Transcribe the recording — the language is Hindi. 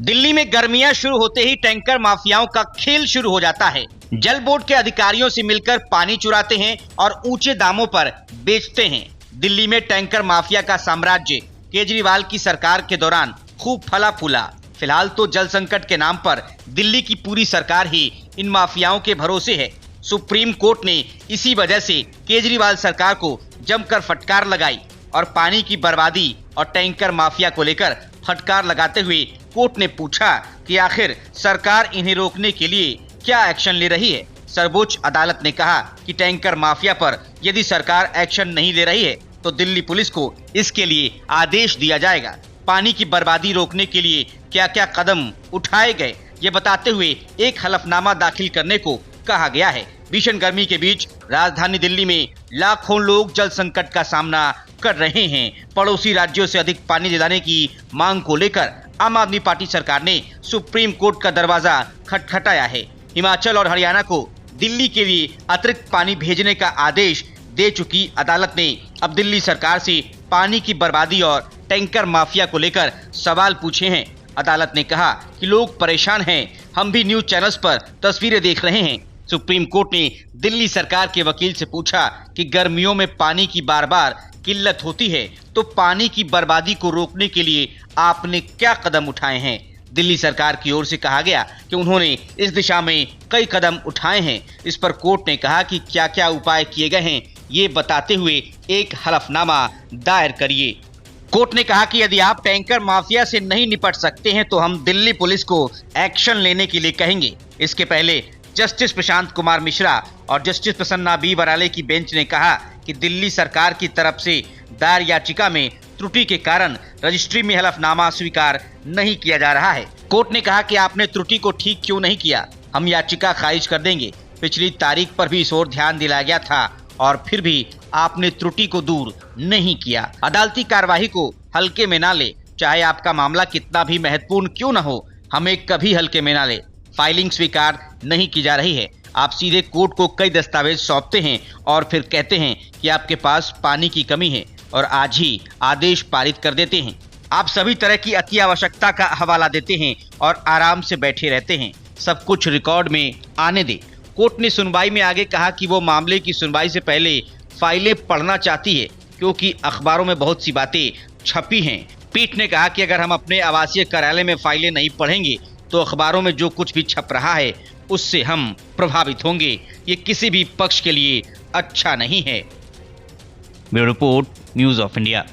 दिल्ली में गर्मियां शुरू होते ही टैंकर माफियाओं का खेल शुरू हो जाता है। जल बोर्ड के अधिकारियों से मिलकर पानी चुराते हैं और ऊंचे दामों पर बेचते हैं। दिल्ली में टैंकर माफिया का साम्राज्य केजरीवाल की सरकार के दौरान खूब फला फूला। फिलहाल तो जल संकट के नाम पर दिल्ली की पूरी सरकार ही इन माफियाओं के भरोसे है। सुप्रीम कोर्ट ने इसी वजह से केजरीवाल सरकार को जमकर फटकार लगाई और पानी की बर्बादी और टैंकर माफिया को लेकर फटकार लगाते हुए कोर्ट ने पूछा कि आखिर सरकार इन्हें रोकने के लिए क्या एक्शन ले रही है। सर्वोच्च अदालत ने कहा कि टैंकर माफिया पर यदि सरकार एक्शन नहीं ले रही है तो दिल्ली पुलिस को इसके लिए आदेश दिया जाएगा। पानी की बर्बादी रोकने के लिए क्या क्या कदम उठाए गए ये बताते हुए एक हलफनामा दाखिल करने को कहा गया है। भीषण गर्मी के बीच राजधानी दिल्ली में लाखों लोग जल संकट का सामना कर रहे हैं। पड़ोसी राज्यों से अधिक पानी दिलाने की मांग को लेकर आम आदमी पार्टी सरकार ने सुप्रीम कोर्ट का दरवाजा खटखटाया है। हिमाचल और हरियाणा को दिल्ली के लिए अतिरिक्त पानी भेजने का आदेश दे चुकी अदालत ने अब दिल्ली सरकार से पानी की बर्बादी और टैंकर माफिया को लेकर सवाल पूछे हैं। अदालत ने कहा कि लोग परेशान हैं, हम भी न्यूज चैनल्स पर तस्वीरें देख रहे हैं। सुप्रीम कोर्ट ने दिल्ली सरकार के वकील से पूछा कि गर्मियों में पानी की बार बार किल्लत होती है तो पानी की बर्बादी को रोकने के लिए आपने क्या कदम उठाए हैं। दिल्ली सरकार की ओर से कहा गया कि उन्होंने इस दिशा में कई कदम उठाए हैं। इस पर कोर्ट ने कहा कि क्या क्या उपाय किए गए हैं ये बताते हुए एक हलफनामा दायर करिए। कोर्ट ने कहा कि यदि आप टैंकर माफिया से नहीं निपट सकते हैं तो हम दिल्ली पुलिस को एक्शन लेने के लिए कहेंगे। इसके पहले जस्टिस प्रशांत कुमार मिश्रा और जस्टिस प्रसन्ना बी बराले की बेंच ने कहा कि दिल्ली सरकार की तरफ से दायर याचिका में त्रुटि के कारण रजिस्ट्री में हलफनामा स्वीकार नहीं किया जा रहा है। कोर्ट ने कहा कि आपने त्रुटि को ठीक क्यों नहीं किया, हम याचिका खारिज कर देंगे। पिछली तारीख पर भी इस ओर ध्यान दिलाया गया था और फिर भी आपने त्रुटि को दूर नहीं किया। अदालती कार्यवाही को हल्के में ना ले, चाहे आपका मामला कितना भी महत्वपूर्ण क्यों न हो, हमें कभी हल्के में ना ले। फाइलिंग स्वीकार नहीं की जा रही है। आप सीधे कोर्ट को कई दस्तावेज सौंपते हैं और फिर कहते हैं कि आपके पास पानी की कमी है और आज ही आदेश पारित कर देते हैं। आप सभी तरह की अति आवश्यकता का हवाला देते हैं और आराम से बैठे रहते हैं। सब कुछ रिकॉर्ड में आने दे। कोर्ट ने सुनवाई में आगे कहा कि वो मामले की सुनवाई से पहले फाइलें पढ़ना चाहती है क्योंकि अखबारों में बहुत सी बातें छपी हैं। पीठ ने कहा कि अगर हम अपने आवासीय कार्यालय में फाइलें नहीं पढ़ेंगे तो अखबारों में जो कुछ भी छप रहा है उससे हम प्रभावित होंगे। ये किसी भी पक्ष के लिए अच्छा नहीं है। Bureau report, news of India.